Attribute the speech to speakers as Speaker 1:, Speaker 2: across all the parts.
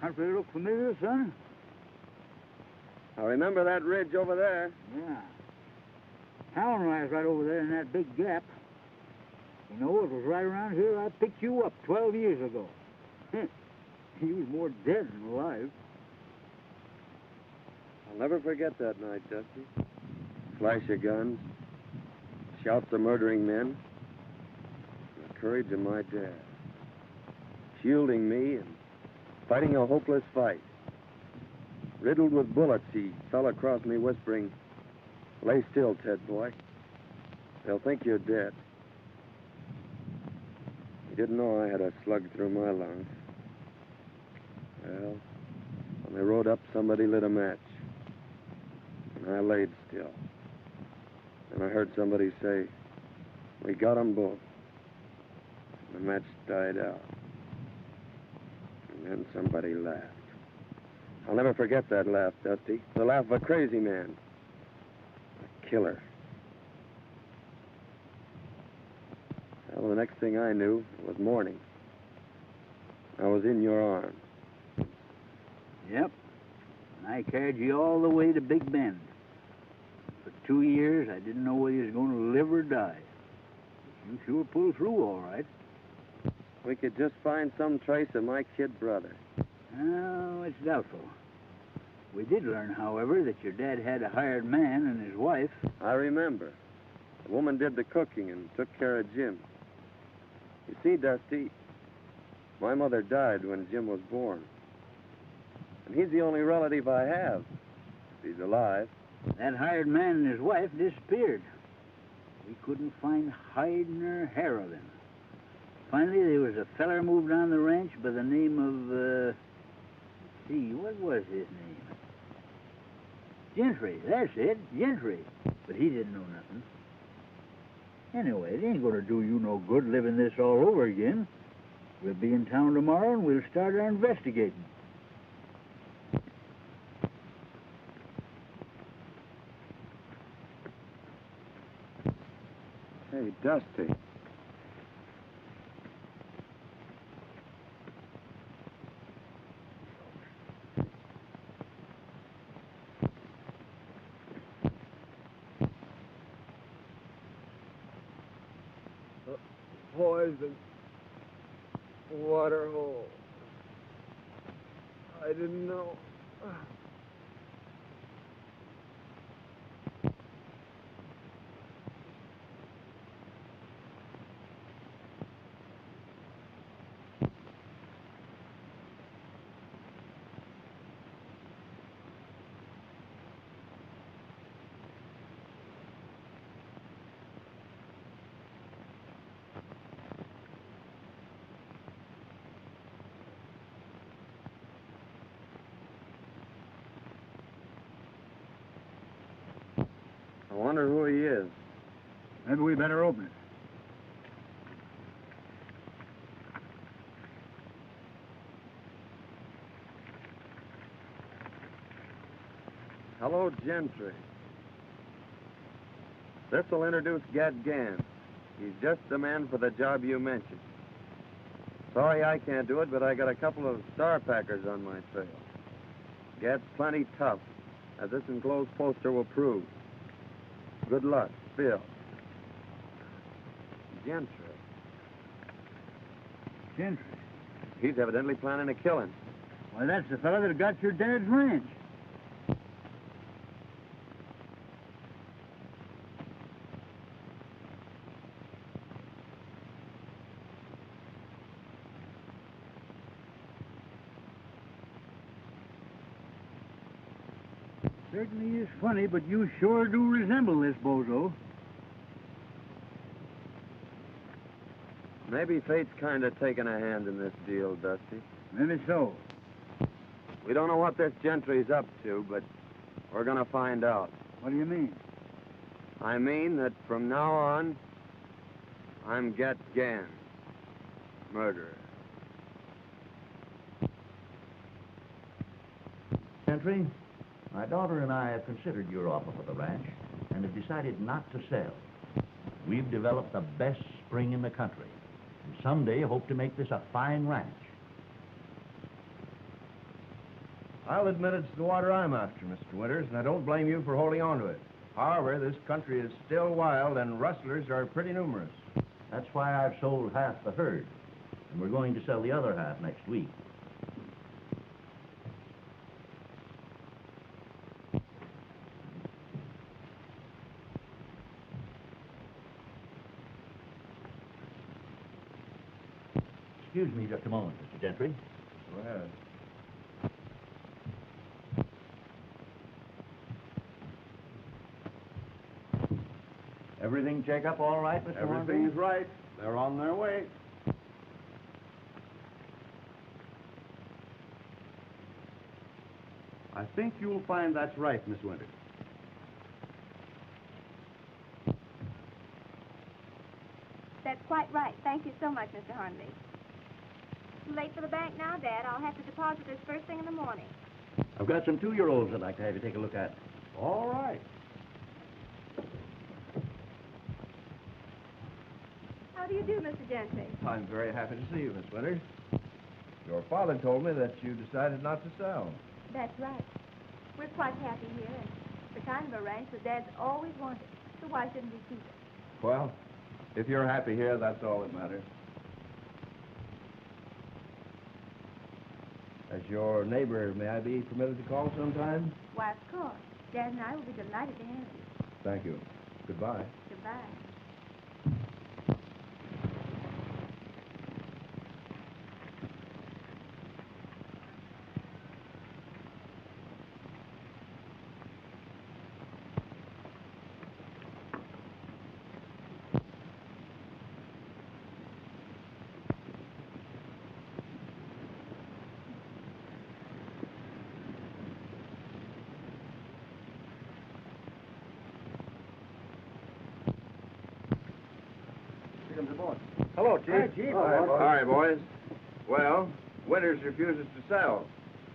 Speaker 1: Country look familiar, son?
Speaker 2: I remember that ridge over there.
Speaker 1: Yeah. Town lies right over there in that big gap. You know, it was right around here I picked you up 12 years ago. You was more dead than alive.
Speaker 2: I'll never forget that night, Dusty. Flash of guns, shouts of murdering men, and the courage of my dad. Shielding me and fighting a hopeless fight. Riddled with bullets, he fell across me whispering, "Lay still, Ted boy. They'll think you're dead." He didn't know I had a slug through my lungs. Well, when they rode up, somebody lit a match. And I laid still. And I heard somebody say, "We got 'em both." And the match died out. And then somebody laughed. I'll never forget that laugh, Dusty. The laugh of a crazy man. A killer. Well, the next thing I knew, it was morning. I was in your arms.
Speaker 1: Yep. And I carried you all the way to Big Bend. For 2 years, I didn't know whether you was going to live or die. But you sure pulled through all right.
Speaker 2: We could just find some trace of my kid brother.
Speaker 1: Oh, it's doubtful. We did learn, however, that your dad had a hired man and his wife.
Speaker 2: I remember. The woman did the cooking and took care of Jim. You see, Dusty, my mother died when Jim was born. And he's the only relative I have, if he's alive.
Speaker 1: That hired man and his wife disappeared. We couldn't find hide nor hair of him. Finally, there was a feller moved on the ranch by the name of, what was his name? Gentry, that's it, Gentry. But he didn't know nothing. Anyway, it ain't gonna do you no good living this all over again. We'll be in town tomorrow and we'll start our investigating.
Speaker 2: Hey, Dusty.
Speaker 3: Poison. Water hole. I didn't know.
Speaker 2: I wonder who he is.
Speaker 1: Maybe we better open it.
Speaker 2: Hello, Gentry. This'll introduce Gad Gans. He's just the man for the job you mentioned. Sorry I can't do it, but I got a couple of star packers on my trail. Gad's plenty tough, as this enclosed poster will prove. Good luck, Bill. Gentry.
Speaker 1: Gentry?
Speaker 2: He's evidently planning a killing.
Speaker 1: Why, that's the fellow that got your dad's ranch. Certainly is funny, but you sure do resemble this bozo.
Speaker 2: Maybe fate's kind of taking a hand in this deal, Dusty.
Speaker 1: Maybe so.
Speaker 2: We don't know what this Gentry's up to, but we're gonna find out.
Speaker 1: What do you mean?
Speaker 2: I mean that from now on, I'm Gat Gans, murderer.
Speaker 4: Gentry, my daughter and I have considered your offer for the ranch and have decided not to sell. We've developed the best spring in the country, and someday hope to make this a fine ranch.
Speaker 2: I'll admit it's the water I'm after, Mr. Winters, and I don't blame you for holding on to it. However, this country is still wild, and rustlers are pretty numerous.
Speaker 4: That's why I've sold half the herd, and we're going to sell the other half next week. Excuse me just a moment, Mr. Gentry.
Speaker 2: Go ahead.
Speaker 4: Everything check up all right, Mr.
Speaker 2: Everything's right. They're on their way.
Speaker 3: I think you'll find that's right, Miss Winters.
Speaker 5: That's quite right. Thank you so much, Mr. Hornby. Too late for the bank now, Dad. I'll have to deposit this first thing in the morning.
Speaker 4: I've got some 2-year-olds I'd like to have you take a look at.
Speaker 3: All right.
Speaker 5: How do you do, Mr. Gentry?
Speaker 2: I'm very happy to see you, Miss Winters. Your father told me that you decided not to sell.
Speaker 5: That's right. We're quite happy here, and it's the kind of a ranch that Dad's always wanted. So why shouldn't we keep it?
Speaker 2: Well, if you're happy here, that's all that matters. As your neighbor, may I be permitted to call sometime?
Speaker 5: Why, of course. Dad and I will be delighted to have you.
Speaker 2: Thank you. Goodbye.
Speaker 5: Goodbye.
Speaker 3: Hello, Chief.
Speaker 2: Hi, Chief. Hi, boys. Well, Winters refuses to sell.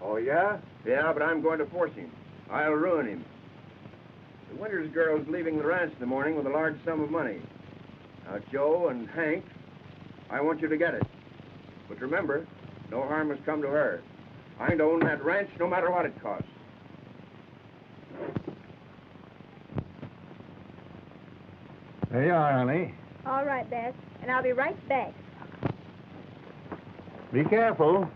Speaker 3: Oh, yeah?
Speaker 2: Yeah, but I'm going to force him. I'll ruin him. The Winters girl's leaving the ranch in the morning with a large sum of money. Now, Joe and Hank, I want you to get it. But remember, no harm has come to her. I'm to own that ranch no matter what it costs.
Speaker 3: There you are, honey.
Speaker 5: All right, Dad. And I'll be right back.
Speaker 3: Be careful.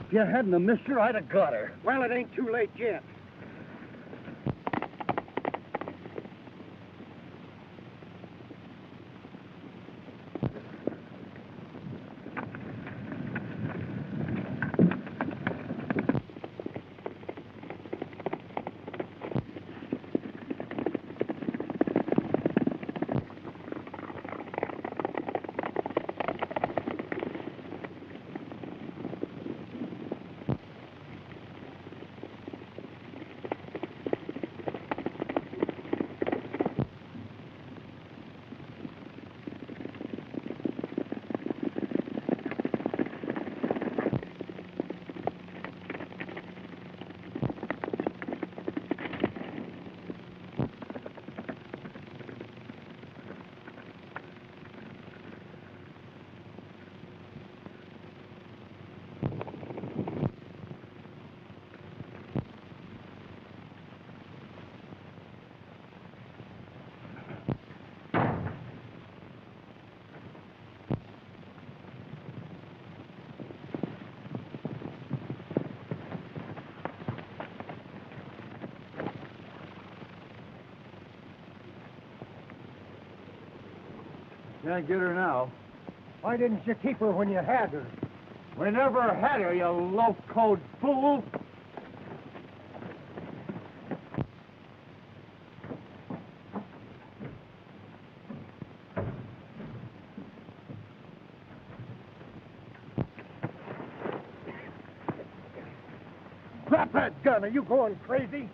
Speaker 3: If you hadn't missed her, I'd have got her.
Speaker 6: Well, it ain't too late yet.
Speaker 3: Can't get her now. Why didn't you keep her when you had her? We never had her, you low-code fool! Drop that gun! Are you going crazy?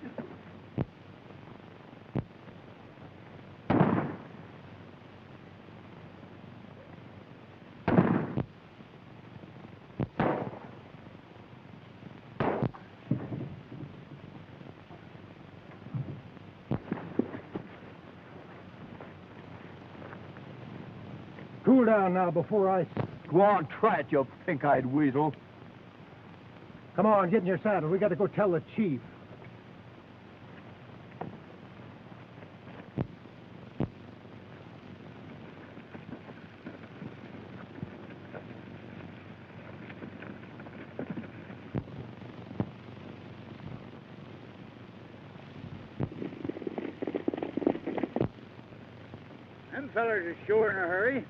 Speaker 3: Cool down now before I... Go on, try it, you pink-eyed weasel. Come on, get in your saddle. We got to go tell the chief.
Speaker 1: Them fellers are sure in a hurry.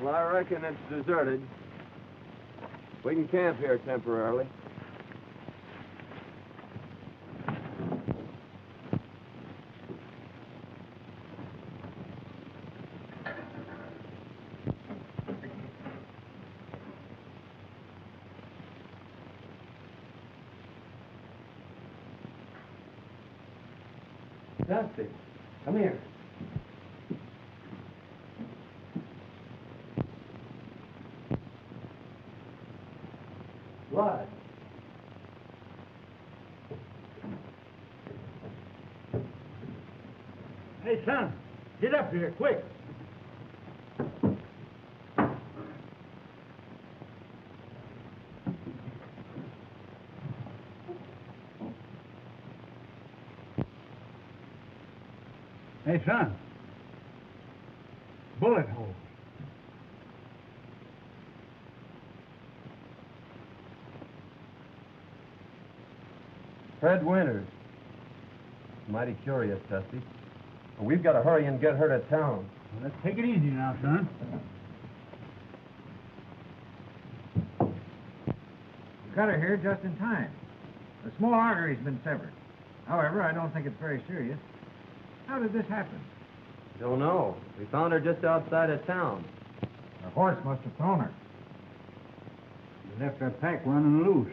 Speaker 2: Well, I reckon it's deserted. We can camp here temporarily. Dusty, come here. What?
Speaker 3: Hey, son, get up here, quick. Hey, son. Bullet hole.
Speaker 2: Fred Winters. Mighty curious, Dusty. We've got to hurry and get her to town.
Speaker 3: Well, let's take it easy now, son.
Speaker 6: We got her here just in time. The small artery's been severed. However, I don't think it's very serious. How did this happen?
Speaker 2: Don't know. We found her just outside of town.
Speaker 6: The horse must have thrown her.
Speaker 3: We left our pack running loose.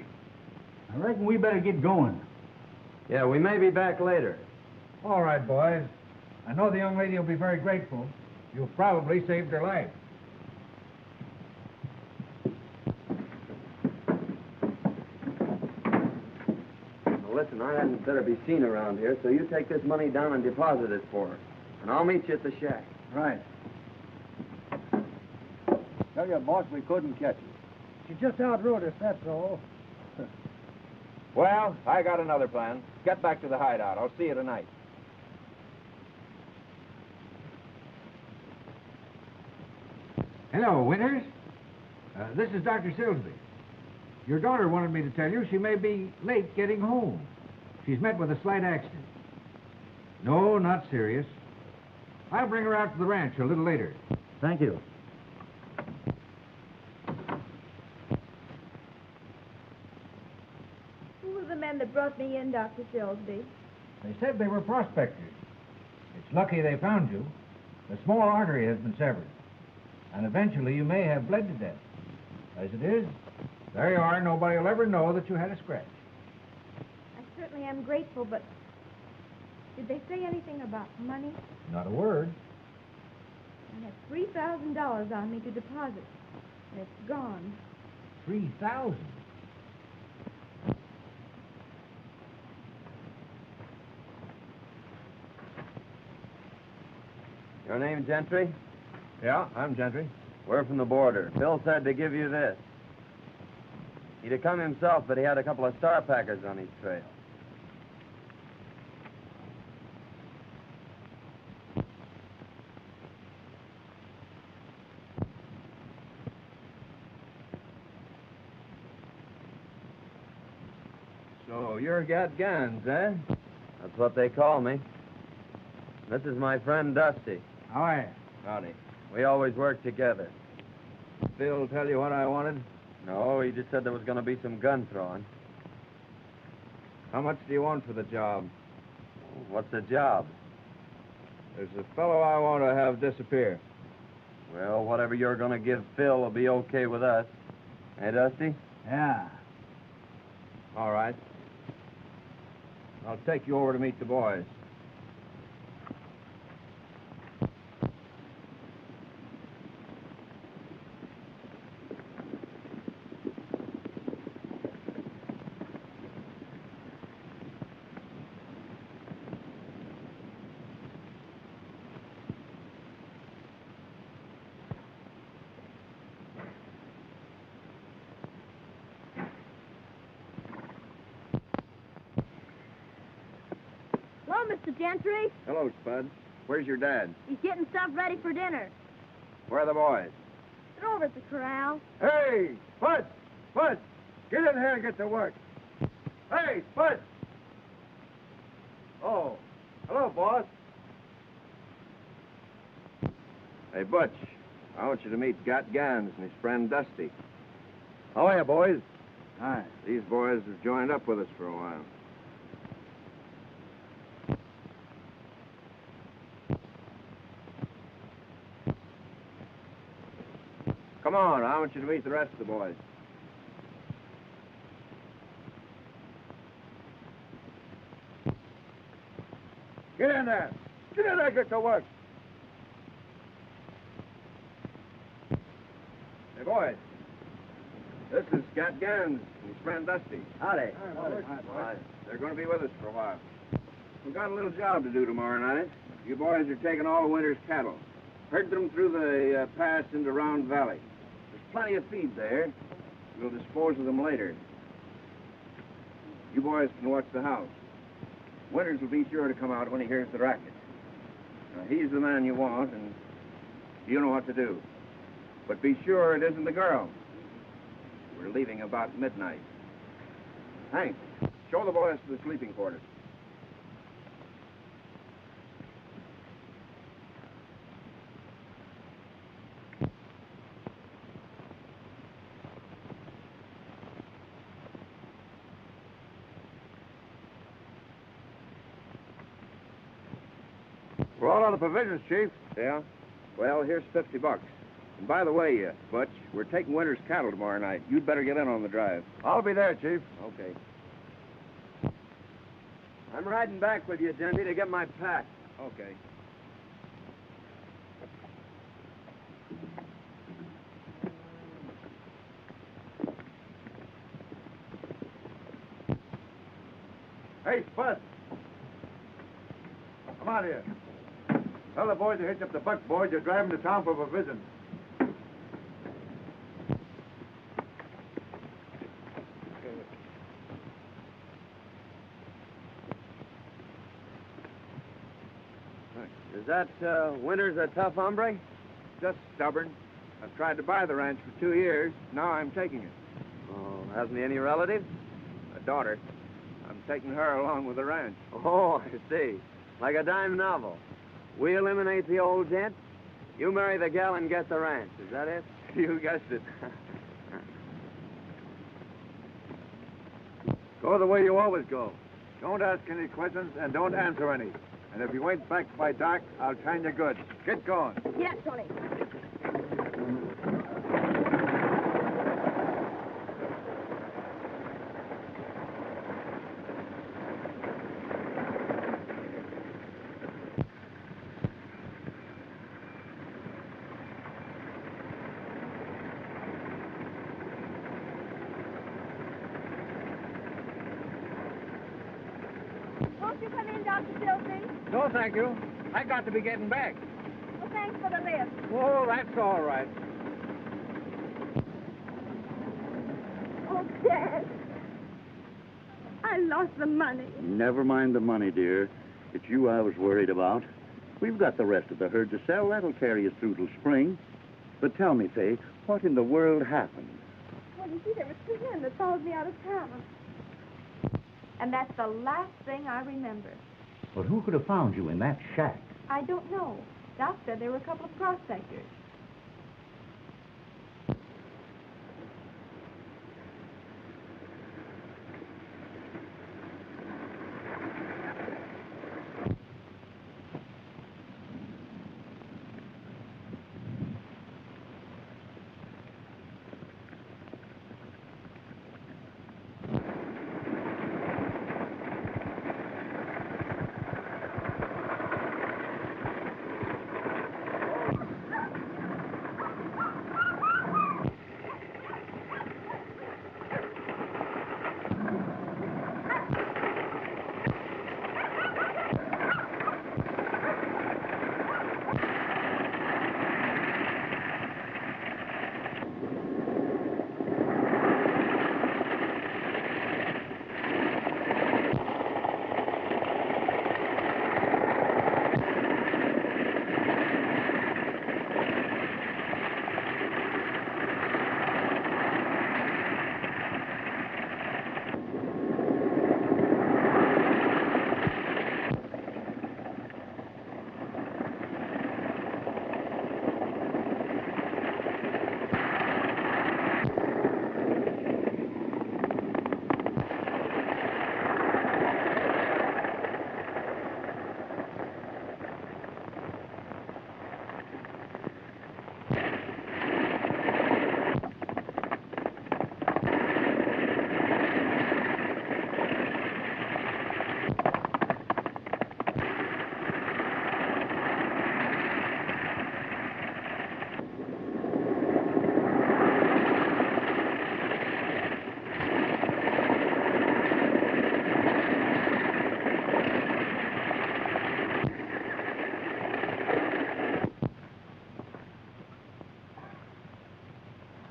Speaker 3: I reckon we better get going.
Speaker 2: Yeah, we may be back later.
Speaker 6: All right, boys. I know the young lady will be very grateful. You've probably saved her life.
Speaker 2: Now, listen, I hadn't better be seen around here, so you take this money down and deposit it for her. And I'll meet you at the shack.
Speaker 3: Right.
Speaker 2: Tell your boss we couldn't catch her.
Speaker 3: She just outrode us, that's all.
Speaker 7: Well, I got another plan. Get back to the hideout. I'll see you tonight.
Speaker 6: Hello, Winters. This is Dr. Silsby. Your daughter wanted me to tell you she may be late getting home. She's met with a slight accident. No, not serious. I'll bring her out to the ranch a little later.
Speaker 3: Thank you.
Speaker 5: Who were the men that brought me in, Dr. Silsby?
Speaker 6: They said they were prospectors. It's lucky they found you. The small artery has been severed. And eventually you may have bled to death. As it is, there you are. Nobody will ever know that you had a scratch.
Speaker 5: I certainly am grateful, but did they say anything about money?
Speaker 6: Not a word.
Speaker 5: I have $3,000 on me to deposit. And it's gone.
Speaker 6: 3,000.
Speaker 2: Your name, Gentry?
Speaker 7: Yeah, I'm Gentry.
Speaker 2: We're from the border. Bill said to give you this. He'd have come himself, but he had a couple of star packers on his trail.
Speaker 7: So you're got guns, eh?
Speaker 2: That's what they call me. This is my friend Dusty.
Speaker 6: How are you?
Speaker 7: Howdy.
Speaker 2: We always work together.
Speaker 7: Phil tell you what I wanted?
Speaker 2: No, he just said there was going to be some gun throwing.
Speaker 7: How much do you want for the job?
Speaker 2: What's the job?
Speaker 7: There's a fellow I want to have disappear.
Speaker 2: Well, whatever you're going to give Phil will be okay with us. Hey, Dusty?
Speaker 6: Yeah.
Speaker 7: All right. I'll take you over to meet the boys.
Speaker 5: Hello, Mr. Gentry.
Speaker 7: Hello, Spud. Where's your dad?
Speaker 5: He's getting stuff ready for dinner.
Speaker 7: Where are the boys?
Speaker 5: They're over at the corral.
Speaker 3: Hey, Spud! Spud! Get in here and get to work. Hey, Spud! Oh, hello, boss.
Speaker 7: Hey, Butch. I want you to meet Got Gans and his friend Dusty. How are you, boys?
Speaker 1: Hi.
Speaker 7: These boys have joined up with us for a while. Come on, I want you to meet the rest of the boys.
Speaker 3: Get in there. Get in there and get to work.
Speaker 7: Hey, boys. This is Gat Gans and his friend Dusty.
Speaker 1: Howdy.
Speaker 7: Hi. They're going to be with us for a while. We've got a little job to do tomorrow night. You boys are taking all the winter's cattle. Herd them through the pass into Round Valley. There's plenty of feed there. We'll dispose of them later. You boys can watch the house. Winters will be sure to come out when he hears the racket. Now, he's the man you want, and you know what to do. But be sure it isn't the girl. We're leaving about midnight. Hank, show the boys to the sleeping quarters.
Speaker 3: We're all out of provisions, Chief.
Speaker 7: Yeah? Well, here's $50. And by the way, Butch, we're taking Winter's cattle tomorrow night. You'd better get in on the drive.
Speaker 3: I'll be there, Chief.
Speaker 7: Okay.
Speaker 2: I'm riding back with you, Denby, to get my pack.
Speaker 7: Okay.
Speaker 3: Hey, Spud. Come on here. Tell the boys to hitch up the buck boys. You're driving to town for provisions.
Speaker 2: Is that Winters a tough hombre?
Speaker 7: Just stubborn. I've tried to buy the ranch for 2 years. Now I'm taking it.
Speaker 2: Oh, hasn't he any relatives?
Speaker 7: A daughter. I'm taking her along with the ranch.
Speaker 2: Oh, I see. Like a dime novel. We eliminate the old gent. You marry the gal and get the ranch. Is that it?
Speaker 7: You guessed it.
Speaker 3: Go the way you always go. Don't ask any questions and don't answer any. And if you ain't back by dark, I'll time you good. Get going.
Speaker 5: Yeah, Tony. Won't you come in, Dr. Silsby?
Speaker 6: No, thank you. I got to be getting back.
Speaker 5: Well, thanks for the lift.
Speaker 6: Oh, that's all right.
Speaker 5: Okay. I lost the money.
Speaker 8: Never mind the money, dear. It's you I was worried about. We've got the rest of the herd to sell. That'll carry us through till spring. But tell me, Fay, what in the world happened?
Speaker 5: Well, you see, there was two men that followed me out of town. And that's the last thing I remember.
Speaker 4: But who could have found you in that shack?
Speaker 5: I don't know. Doc said there were a couple of prospectors.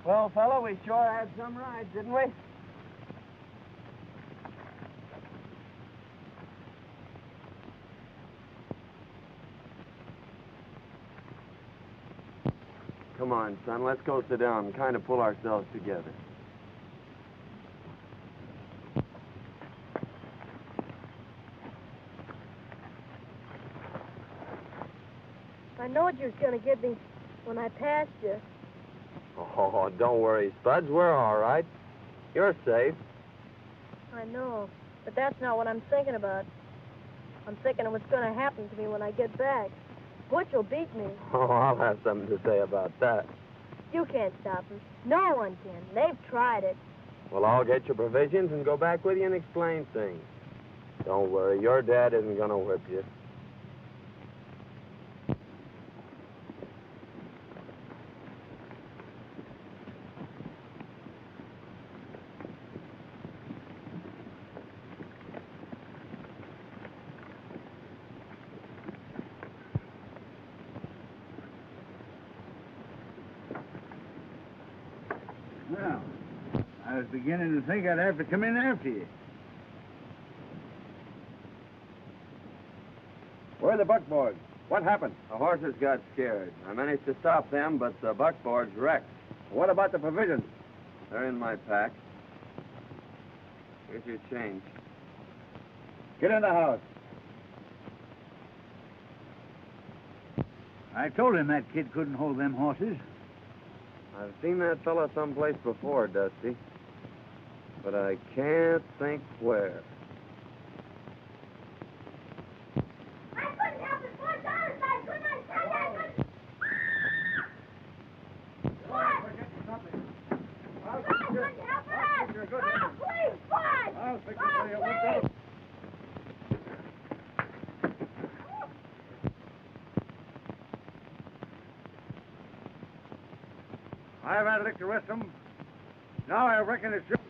Speaker 7: Well, fella, we sure had some rides, didn't we?
Speaker 2: Come on, son, let's go sit down and kind of pull ourselves together.
Speaker 9: I knowed you was going to get me when I passed you.
Speaker 2: Oh, don't worry, Spuds. We're all right. You're safe.
Speaker 9: I know, but that's not what I'm thinking about. I'm thinking of what's going to happen to me when I get back. Butch will beat me.
Speaker 2: Oh, I'll have something to say about that.
Speaker 9: You can't stop him. No one can. They've tried it.
Speaker 2: Well, I'll get your provisions and go back with you and explain things. Don't worry, your dad isn't going to whip you.
Speaker 1: Well, I was beginning to think I'd have to come in after you.
Speaker 7: Where are the buckboards? What happened? The horses got scared. I managed to stop them, but the buckboards wrecked. What about the provisions? They're in my pack. Here's your change.
Speaker 1: Get in the house. I told him that kid couldn't hold them horses.
Speaker 2: I've seen that fella someplace before, Dusty. But I can't think where.
Speaker 5: I couldn't help it, Butch. Honest, I couldn't. I tell you, I couldn't. Butch! I couldn't help it. Oh, please, Butch!
Speaker 1: I'll fix it
Speaker 5: Oh,
Speaker 1: for you.
Speaker 5: please!
Speaker 1: I've had a lick to rest them. Now I reckon it's just...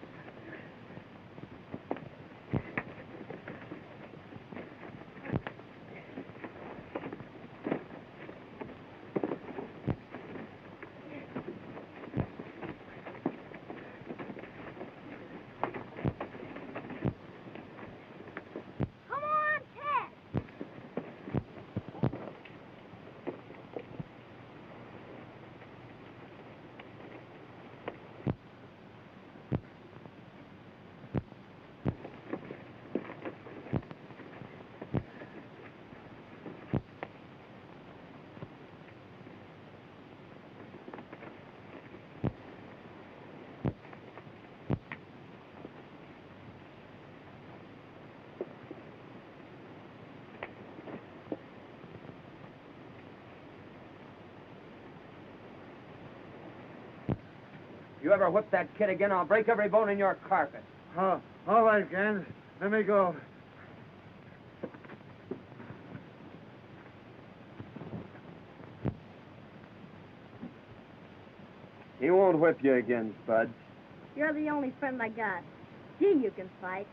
Speaker 7: You ever whip that kid again, I'll break every bone in your carcass.
Speaker 3: Oh, all right, Gans. Let me go.
Speaker 2: He won't whip you again, Spud.
Speaker 9: You're the only friend I got. Gee, you can fight.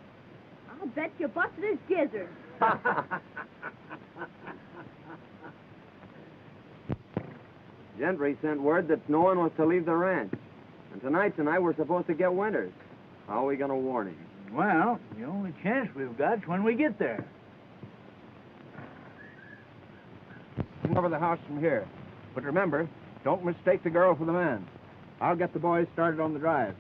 Speaker 9: I'll bet you busted his gizzard.
Speaker 2: Gentry sent word that no one was to leave the ranch. And tonight we're supposed to get Winters. How are we going to warn him?
Speaker 1: Well, the only chance we've got is when we get there.
Speaker 6: Come over the house from here. But remember, don't mistake the girl for the man. I'll get the boys started on the drive.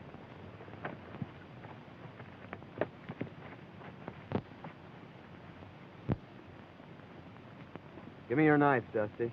Speaker 2: Give me your knife, Dusty.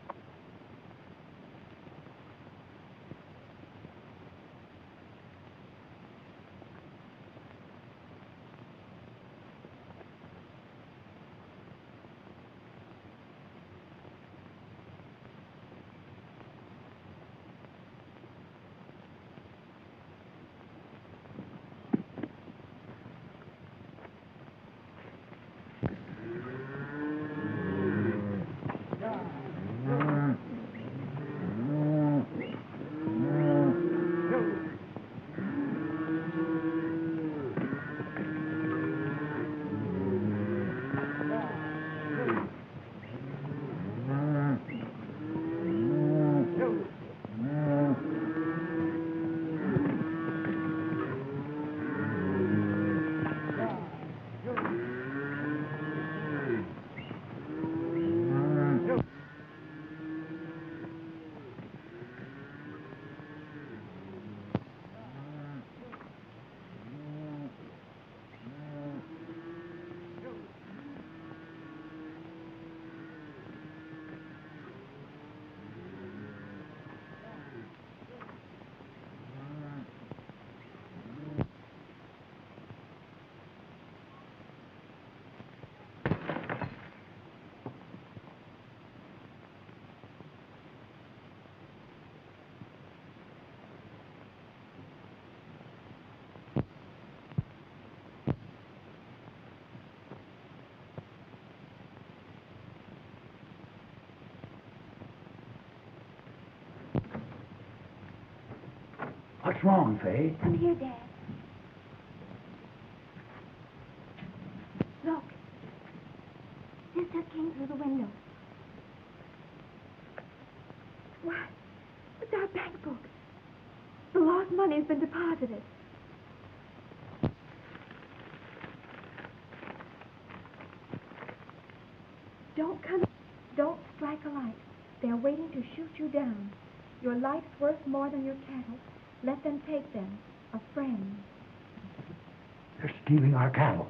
Speaker 8: What's wrong, Fay?
Speaker 5: I'm here, Dad. Look. Sister came through the window. What? It's our bank book. The lost money has been deposited. Don't come. Don't strike a light. They're waiting to shoot you down. Your life's worth more than your cattle. Let them take them. A friend.
Speaker 8: They're stealing our cattle.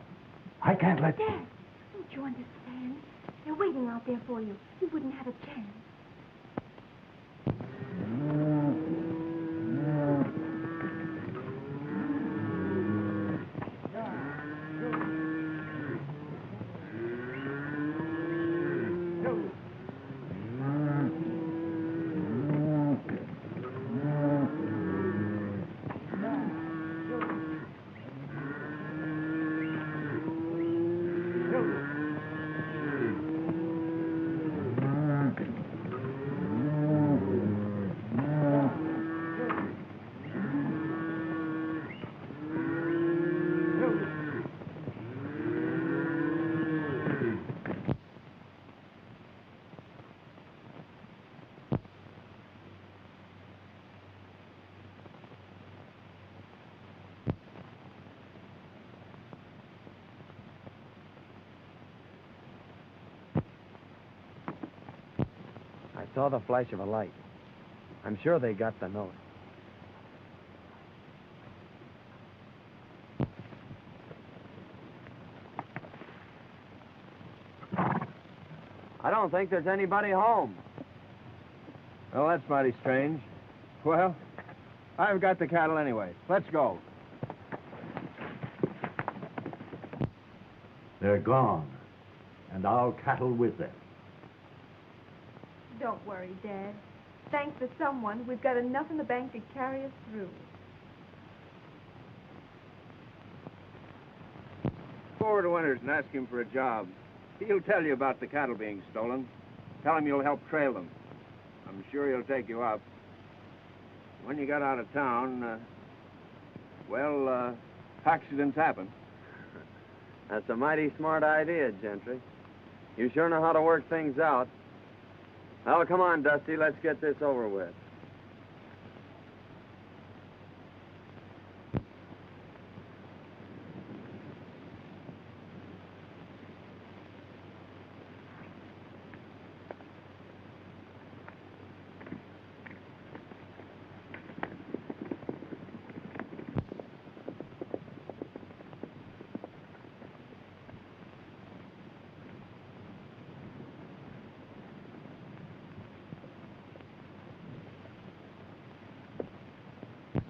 Speaker 8: I can't let
Speaker 5: Dad, don't you understand? They're waiting out there for you. You wouldn't have a chance.
Speaker 2: I saw the flash of a light. I'm sure they got the note. I don't think there's anybody home.
Speaker 6: Well, that's mighty strange. Well, I've got the cattle anyway. Let's go.
Speaker 4: They're gone, and our cattle with them.
Speaker 5: Don't worry, Dad. Thanks to someone, we've got enough in the bank to carry us through.
Speaker 7: forward to Winters and ask him for a job. He'll tell you about the cattle being stolen. Tell him you'll help trail them. I'm sure he'll take you up. When you got out of town, accidents happen.
Speaker 2: That's a mighty smart idea, Gentry. You sure know how to work things out. Well, come on, Dusty. Let's get this over with.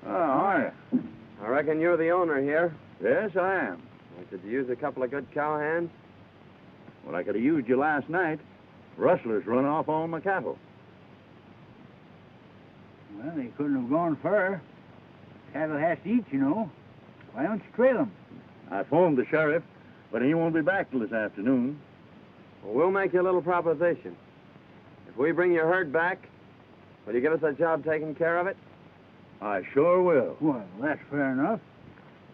Speaker 8: Hi.
Speaker 2: I reckon you're the owner here.
Speaker 8: Yes, I am.
Speaker 2: We could use a couple of good cowhands.
Speaker 8: Well, I could have used you last night. Rustlers run off all my cattle.
Speaker 1: Well, they couldn't have gone far. Cattle has to eat, you know. Why don't you trail them?
Speaker 8: I phoned the sheriff, but he won't be back till this afternoon.
Speaker 2: Well, we'll make you a little proposition. If we bring your herd back, will you give us a job taking care of it?
Speaker 8: I sure will.
Speaker 1: Well, that's fair enough.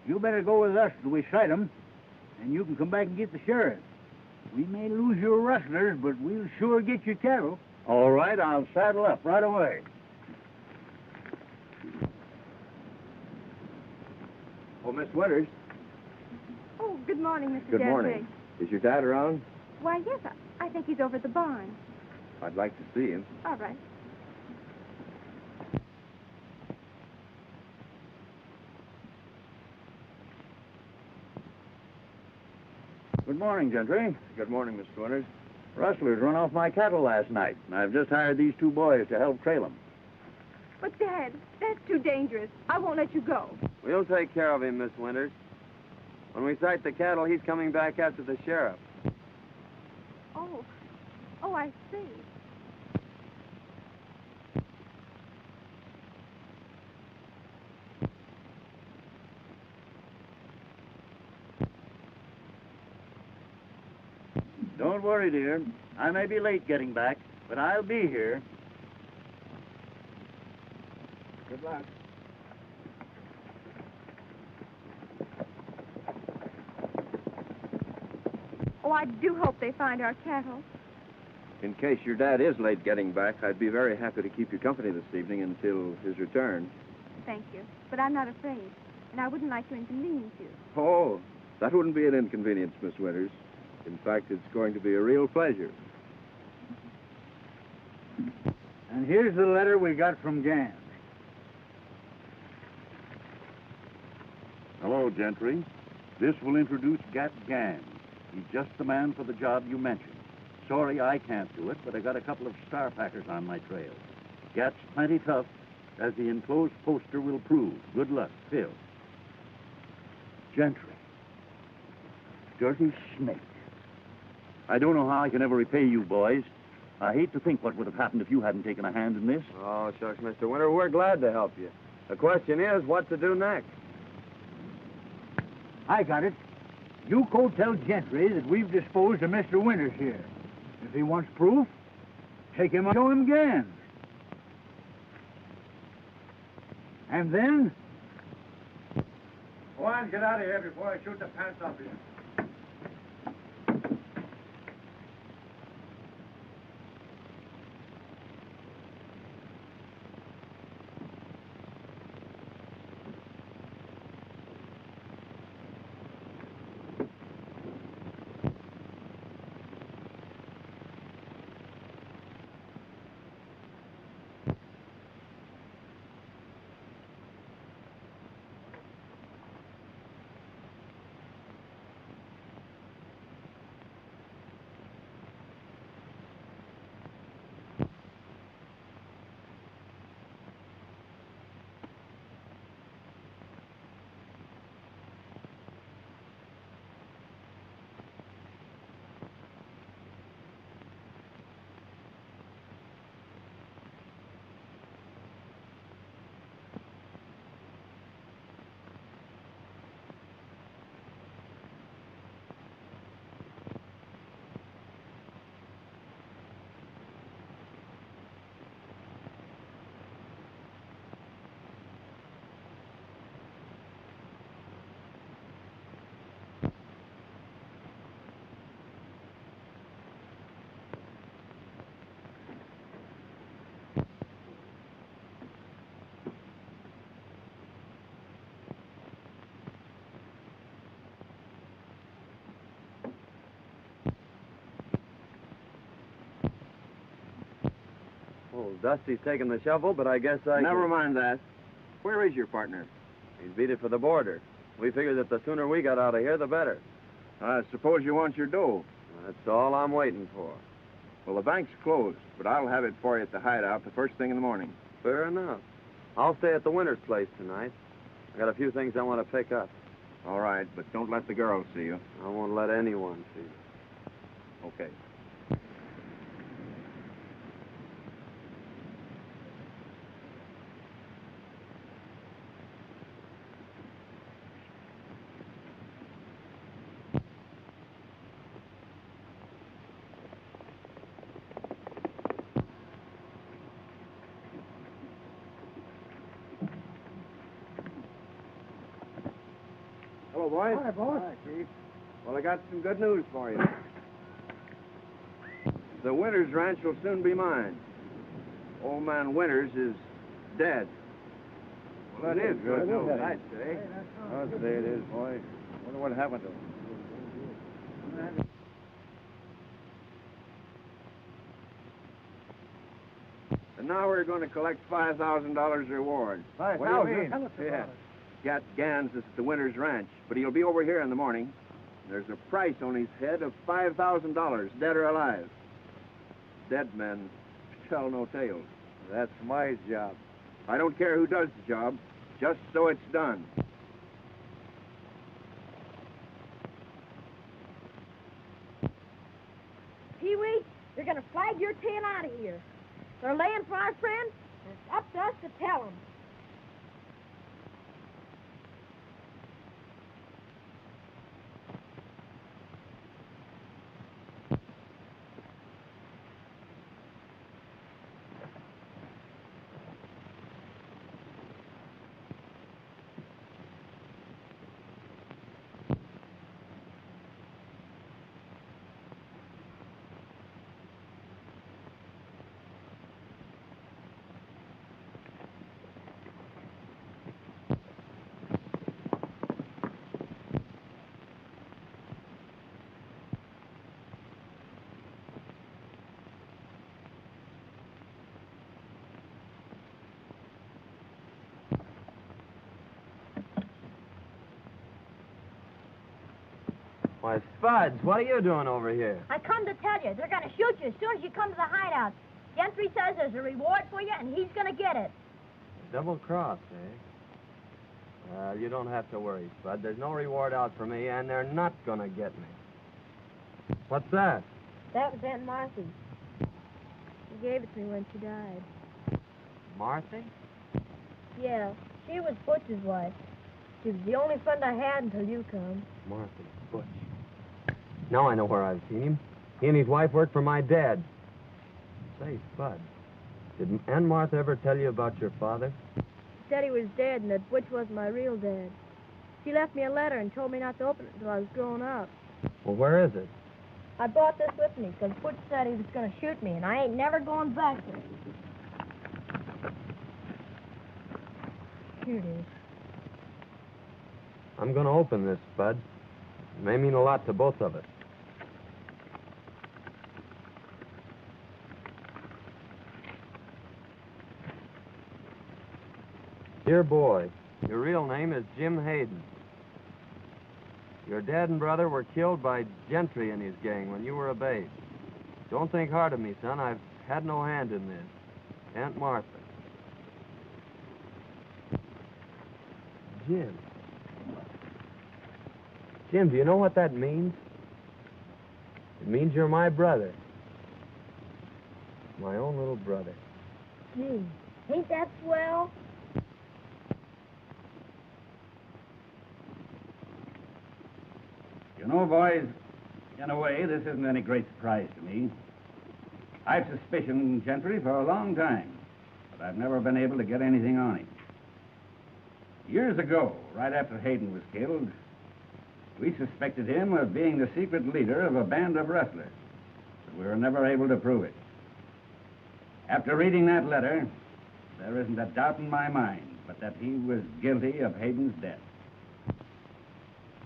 Speaker 1: You better go with us till we sight them, and you can come back and get the sheriff. We may lose your rustlers, but we'll sure get your cattle.
Speaker 8: All right, I'll saddle up right away.
Speaker 7: Oh, Miss Winters.
Speaker 5: Oh, good morning, Mr.
Speaker 7: Good
Speaker 5: Gentry.
Speaker 7: morning. Is your dad around?
Speaker 5: Why, yes, I think he's over at the barn.
Speaker 7: I'd like to see him.
Speaker 5: All right.
Speaker 8: Good morning, Gentry.
Speaker 7: Good morning, Mr. Winters.
Speaker 8: Rustlers run off my cattle last night, and I've just hired these two boys to help trail them.
Speaker 5: But, Dad, that's too dangerous. I won't let you go.
Speaker 2: We'll take care of him, Miss Winters. When we sight the cattle, he's coming back after the sheriff.
Speaker 5: Oh, I see.
Speaker 8: Don't worry, dear. I may be late getting back, but I'll be here.
Speaker 7: Good luck.
Speaker 5: Oh, I do hope they find our cattle.
Speaker 7: In case your dad is late getting back, I'd be very happy to keep you company this evening until his return.
Speaker 5: Thank you. But I'm not afraid, and I wouldn't like to inconvenience you.
Speaker 7: Oh, that wouldn't be an inconvenience, Miss Winters. In fact, it's going to be a real pleasure.
Speaker 1: And here's the letter we got from Gans.
Speaker 8: Hello, Gentry. This will introduce Gat Gans. He's just the man for the job you mentioned. Sorry I can't do it, but I got a couple of star packers on my trail. Gat's plenty tough, as the enclosed poster will prove. Good luck, Phil. Gentry. Dirty snake. I don't know how I can ever repay you boys. I hate to think what would have happened if you hadn't taken a hand in this.
Speaker 2: Oh, shucks, Mr. Winter, we're glad to help you. The question is, what to do next?
Speaker 1: I got it. You go tell Gentry that we've disposed of Mr. Winters here. If he wants proof, take him and show him Gans. And then...
Speaker 3: Go on, get out of here before I shoot the pants off you.
Speaker 2: Oh, Dusty's taking the shovel, but I guess
Speaker 7: Never mind that. Where is your partner?
Speaker 2: He's beat it for the border. We figured that the sooner we got out of here, the better.
Speaker 7: I suppose you want your dough.
Speaker 2: That's all I'm waiting for.
Speaker 7: Well, the bank's closed, but I'll have it for you at the hideout the first thing in the morning.
Speaker 2: Fair enough. I'll stay at the Winter's place tonight. I got a few things I want to pick up.
Speaker 7: All right, but don't let the girls see you.
Speaker 2: I won't let anyone see me.
Speaker 7: Okay. Hello, boys.
Speaker 3: Hi, boss.
Speaker 7: Hi, Chief. Well, I got some good news for you. The Winters ranch will soon be mine. Old man Winters is dead. Well, that is good news, I'd say.
Speaker 8: I'll say it is, boy. Wonder what happened to him.
Speaker 7: And now we're going to collect $5,000 reward.
Speaker 8: What do you mean?
Speaker 3: Tell us about
Speaker 7: Yeah.
Speaker 3: it.
Speaker 7: Gat Gans is at the Winters Ranch, but he'll be over here in the morning. There's a price on his head of $5,000, dead or alive. Dead men tell no tales.
Speaker 8: That's my job.
Speaker 7: I don't care who does the job, just so it's done.
Speaker 9: Pee-wee, you're going to flag your tail out of here. They're laying for our friends, and it's up to us to tell them.
Speaker 2: Why, Spuds, what are you doing over here?
Speaker 9: I come to tell you, they're going to shoot you as soon as you come to the hideout. Gentry says there's a reward for you, and he's going to get it.
Speaker 2: Double cross, eh? Well, you don't have to worry, Spud. There's no reward out for me, and they're not gonna get me. What's that?
Speaker 9: That was Aunt Marthy. She gave it to me when she died.
Speaker 2: Marthy?
Speaker 9: Yeah, she was Butch's wife. She was the only friend I had until you come.
Speaker 2: Marthy, Butch. Now I know where I've seen him. He and his wife worked for my dad. Say, Spud, did Aunt Martha ever tell you about your father?
Speaker 9: She said he was dead and that Butch wasn't my real dad. She left me a letter and told me not to open it until I was grown up.
Speaker 2: Well, where is it?
Speaker 9: I brought this with me because Butch said he was going to shoot me, and I ain't never going back to it. Here it is.
Speaker 2: I'm gonna open this, Spud. It may mean a lot to both of us. Dear boy, your real name is Jim Hayden. Your dad and brother were killed by Gentry and his gang when you were a babe. Don't think hard of me, son. I've had no hand in this. Aunt Martha. Jim. Jim, do you know what that means? It means you're my brother. My own little brother.
Speaker 9: Gee, ain't that swell?
Speaker 8: You know, boys, in a way, this isn't any great surprise to me. I've suspicioned Gentry for a long time, but I've never been able to get anything on him. Years ago, right after Hayden was killed, we suspected him of being the secret leader of a band of rustlers, but we were never able to prove it. After reading that letter, there isn't a doubt in my mind but that he was guilty of Hayden's death.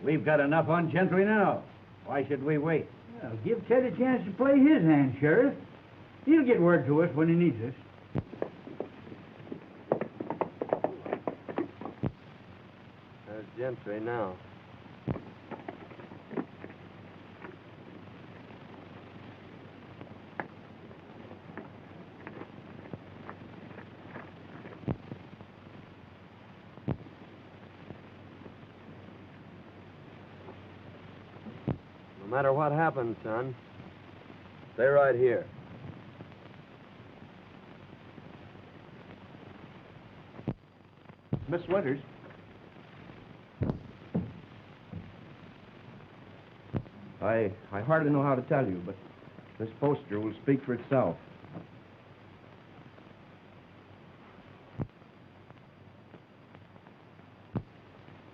Speaker 8: We've got enough on Gentry now. Why should we wait?
Speaker 6: Well, give Ted a chance to play his hand, Sheriff. He'll get word to us when he needs us.
Speaker 2: Gentry now. No matter what happens, son, stay right here.
Speaker 3: Miss Winters. I hardly know how to tell you, but this poster will speak for itself.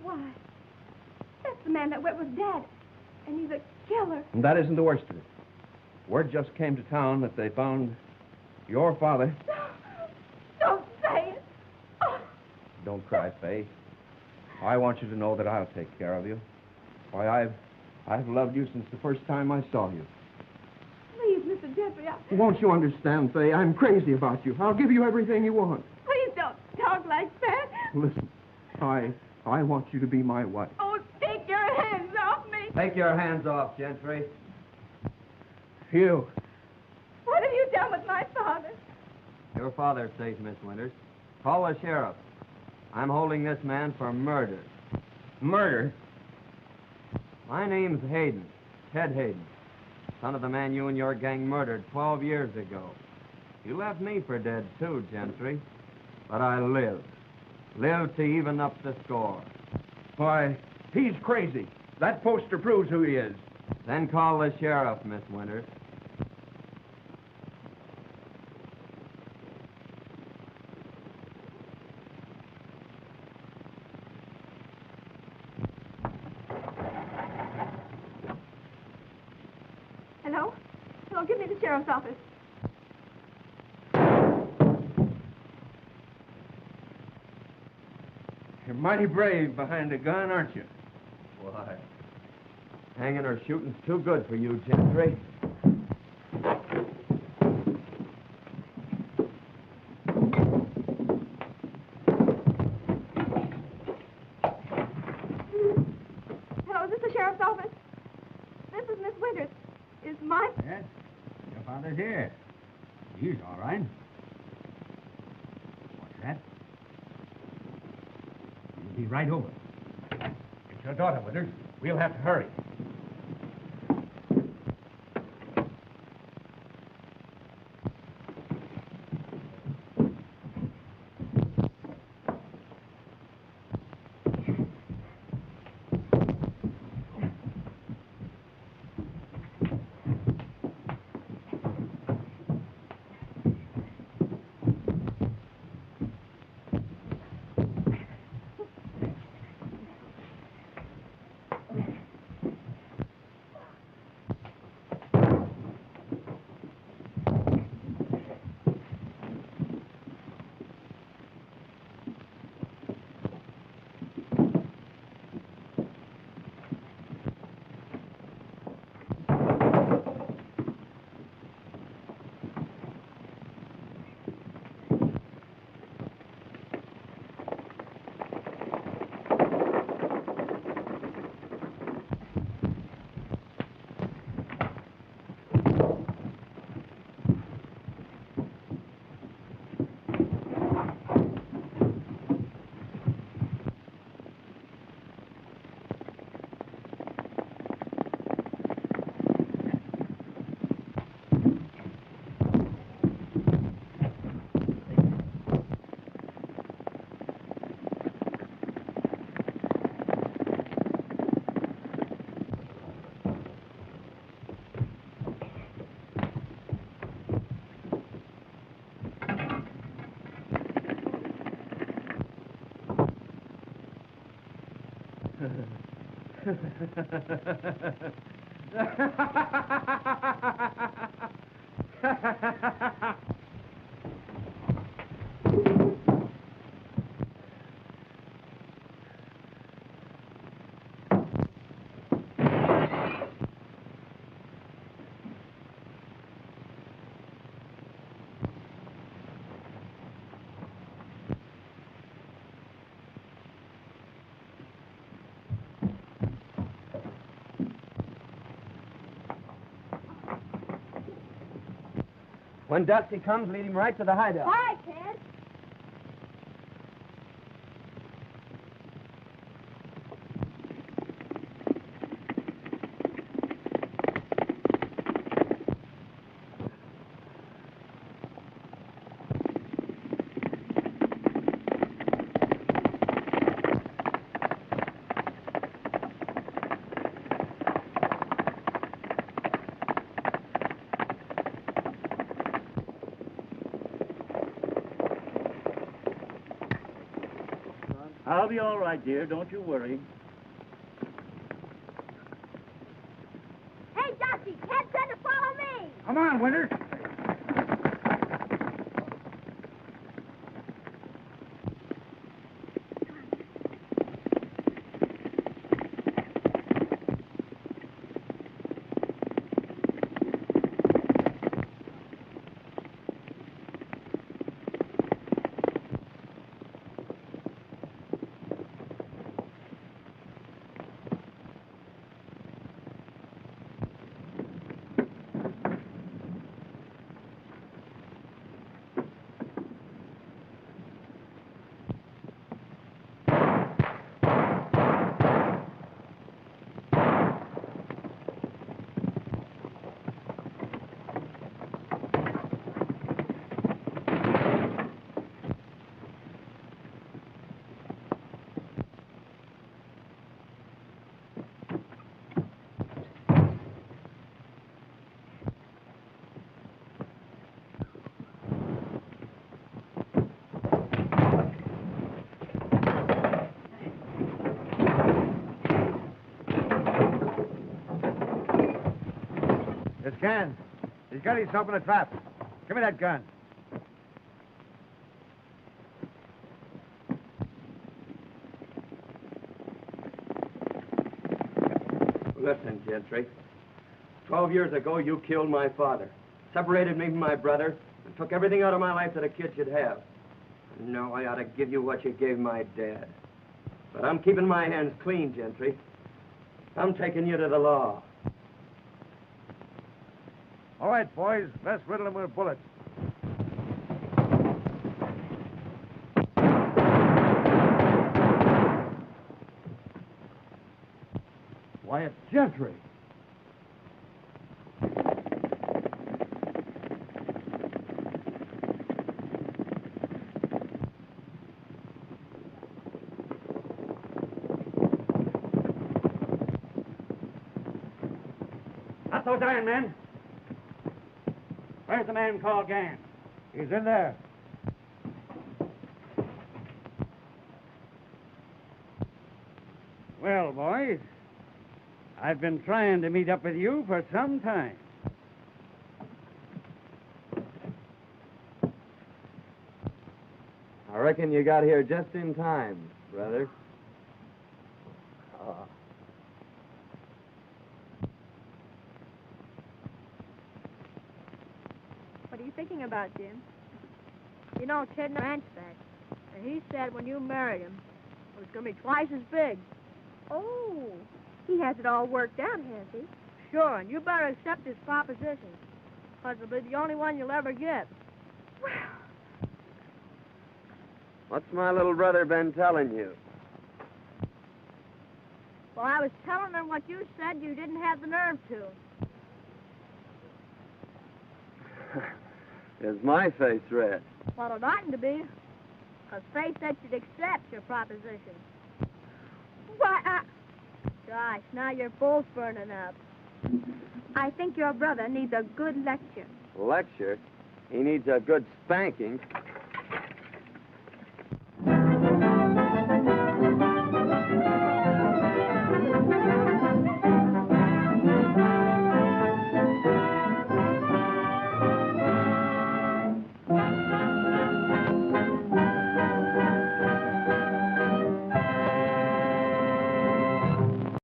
Speaker 5: Why, that's the man that went with Dad, and he's a killer.
Speaker 3: And that isn't the worst of it. Word just came to town that they found your father.
Speaker 5: Don't say it. Oh.
Speaker 3: Don't cry, Fay. I want you to know that I'll take care of you. Why, I've loved you since the first time I saw you.
Speaker 5: Please, Mr. Gentry,
Speaker 3: Won't you understand, Fay? I'm crazy about you. I'll give you everything you want.
Speaker 5: please don't talk like that.
Speaker 3: Listen, I want you to be my wife.
Speaker 5: Oh, take your hands off me.
Speaker 2: Take your hands off, Gentry.
Speaker 3: You.
Speaker 5: What have you done with my father?
Speaker 2: Your father's safe, Miss Winters. Call the sheriff. I'm holding this man for murder.
Speaker 3: Murder?
Speaker 2: My name's Hayden, Ted Hayden, son of the man you and your gang murdered 12 years ago. You left me for dead, too, Gentry. But I lived. Lived to even up the score.
Speaker 3: Why, he's crazy. That poster proves who he is.
Speaker 2: Then call the sheriff, Miss Winters.
Speaker 5: Hello? Hello, give me the sheriff's office.
Speaker 3: You're mighty brave behind a gun, aren't you?
Speaker 2: Why? Hanging or shooting's too good for you, Gentry.
Speaker 5: Hello, is this the sheriff's office? This is Miss Winters. Is my...
Speaker 6: Yes, your father's here. He's all right. What's that? We'll be right over.
Speaker 3: It's your daughter, Winters. We'll have to hurry.
Speaker 10: When Dusty comes, lead him right to the hideout.
Speaker 9: All right, Ted.
Speaker 8: I'll be all right, dear. Don't you worry.
Speaker 9: Hey, Dusty, Ted said to follow me.
Speaker 6: Come on, Winters. It's Ken. He's got himself in a trap. Give me that gun.
Speaker 10: Listen, Gentry. 12 years ago, you killed my father, separated me from my brother, and took everything out of my life that a kid should have. And now I ought to give you what you gave my dad. But I'm keeping my hands clean, Gentry. I'm taking you to the law.
Speaker 6: All right, boys, let's riddle him with bullets. Why, it's Gentry.
Speaker 11: Not those iron men. Where's the man called Gans?
Speaker 6: He's in there.
Speaker 11: Well, boys, I've been trying to meet up with you for some time.
Speaker 10: I reckon you got here just in time, brother.
Speaker 9: What are you thinking about, Jim? You know, Ted ranch that. And he said when you married him, it was going to be twice as big.
Speaker 5: Oh, he has it all worked out, has he?
Speaker 9: Sure, and you better accept his proposition. Because it'll be the only one you'll ever get.
Speaker 10: What's my little brother been telling you?
Speaker 9: Well, I was telling him what you said you didn't have the nerve to.
Speaker 10: Is my face red?
Speaker 9: Well, it oughtn't to be. Because Faith said she'd accept your proposition.
Speaker 5: Why,
Speaker 9: Gosh, now you're both burning up.
Speaker 5: I think your brother needs a good lecture.
Speaker 10: Lecture? He needs a good spanking.